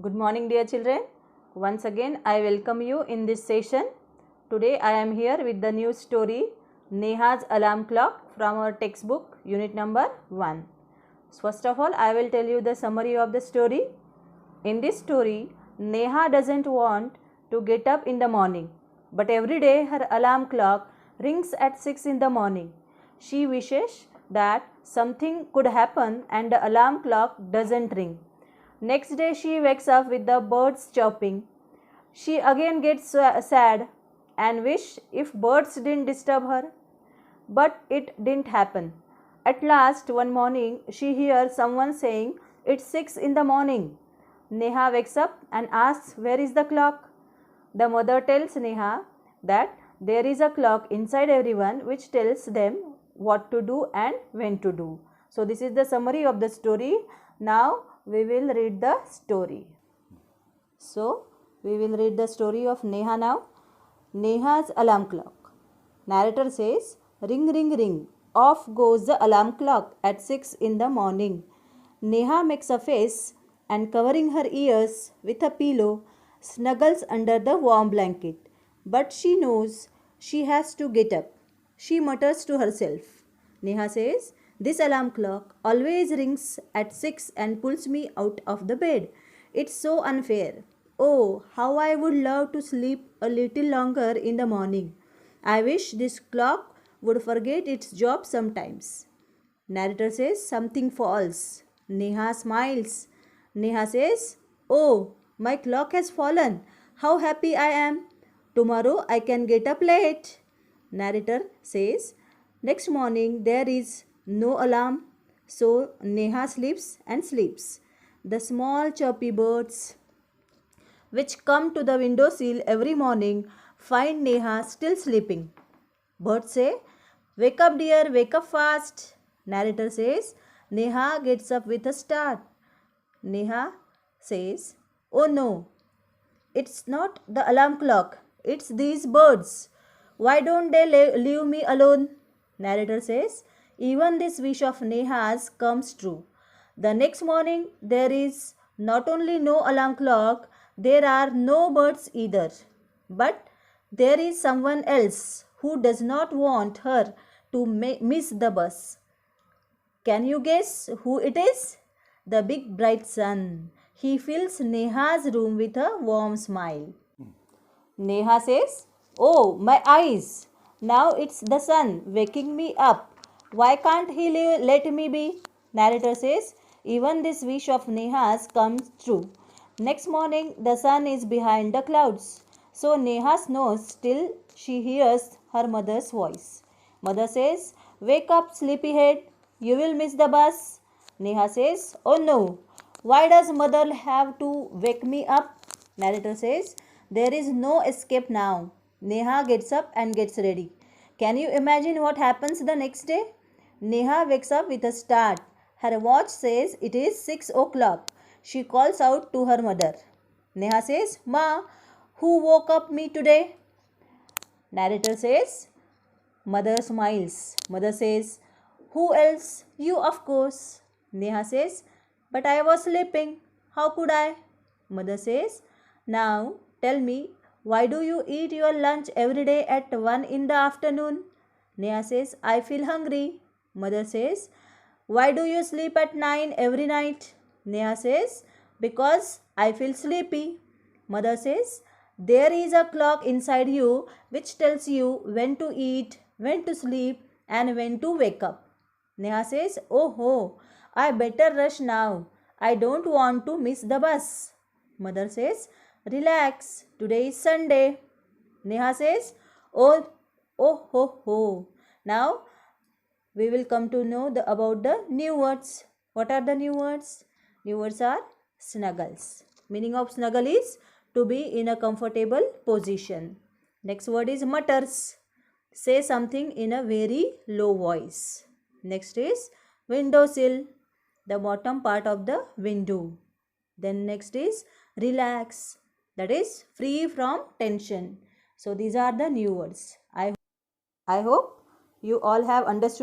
Good morning, dear children. Once again, I welcome you in this session. Today, I am here with the new story, Neha's Alarm Clock, from our textbook, unit number 1. So first of all, I will tell you the summary of the story. In this story, Neha doesn't want to get up in the morning, but every day her alarm clock rings at 6 in the morning. She wishes that something could happen and the alarm clock doesn't ring. Next day she wakes up with the birds chirping. She again gets sad and wish if birds didn't disturb her. But it didn't happen. At last one morning she hears someone saying it's 6 in the morning. Neha wakes up and asks where is the clock. The mother tells Neha that there is a clock inside everyone which tells them what to do and when to do. So this is the summary of the story. Now we will read the story. So we will read the story of Neha now. Neha's alarm clock. Narrator says, ring ring ring. Off goes the alarm clock at 6 in the morning. Neha makes a face and covering her ears with a pillow, snuggles under the warm blanket. But she knows she has to get up. She mutters to herself. Neha says, this alarm clock always rings at 6 and pulls me out of the bed. It's so unfair. Oh, how I would love to sleep a little longer in the morning. I wish this clock would forget its job sometimes. Narrator says something false. Neha smiles. Neha says, oh, my clock has fallen. How happy I am. Tomorrow I can get up late. Narrator says, next morning there is no alarm. So Neha sleeps and sleeps. The small chirpy birds which come to the windowsill every morning find Neha still sleeping. Birds say, wake up dear, wake up fast. Narrator says, Neha gets up with a start. Neha says, oh no, it's not the alarm clock, it's these birds. Why don't they leave me alone? Narrator says, even this wish of Neha's comes true. The next morning, there is not only no alarm clock, there are no birds either. But there is someone else who does not want her to miss the bus. Can you guess who it is? The big bright sun. He fills Neha's room with a warm smile. Neha says, oh, my eyes. Now it's the sun waking me up. Why can't he let me be? Narrator says, even this wish of Neha's comes true. Next morning, the sun is behind the clouds. So Neha knows till she hears her mother's voice. Mother says, wake up, sleepyhead. You will miss the bus. Neha says, oh no. Why does mother have to wake me up? Narrator says, there is no escape now. Neha gets up and gets ready. Can you imagine what happens the next day? Neha wakes up with a start. Her watch says it is 6 o'clock. She calls out to her mother. Neha says, Ma, who woke up me today? Narrator says, mother smiles. Mother says, who else? You, of course. Neha says, but I was sleeping. How could I? Mother says, now tell me, why do you eat your lunch every day at 1 in the afternoon? Neha says, I feel hungry. Mother says, why do you sleep at 9 every night? Neha says, because I feel sleepy. Mother says, there is a clock inside you which tells you when to eat, when to sleep and when to wake up. Neha says, oh ho, I better rush now. I don't want to miss the bus. Mother says, relax, today is Sunday. Neha says, oh ho ho. Now we will come to know about the new words. What are the new words? New words are snuggles. Meaning of snuggle is to be in a comfortable position. Next word is mutters. Say something in a very low voice. Next is windowsill, the bottom part of the window. Then next is relax, that is free from tension. So these are the new words. I hope you all have understood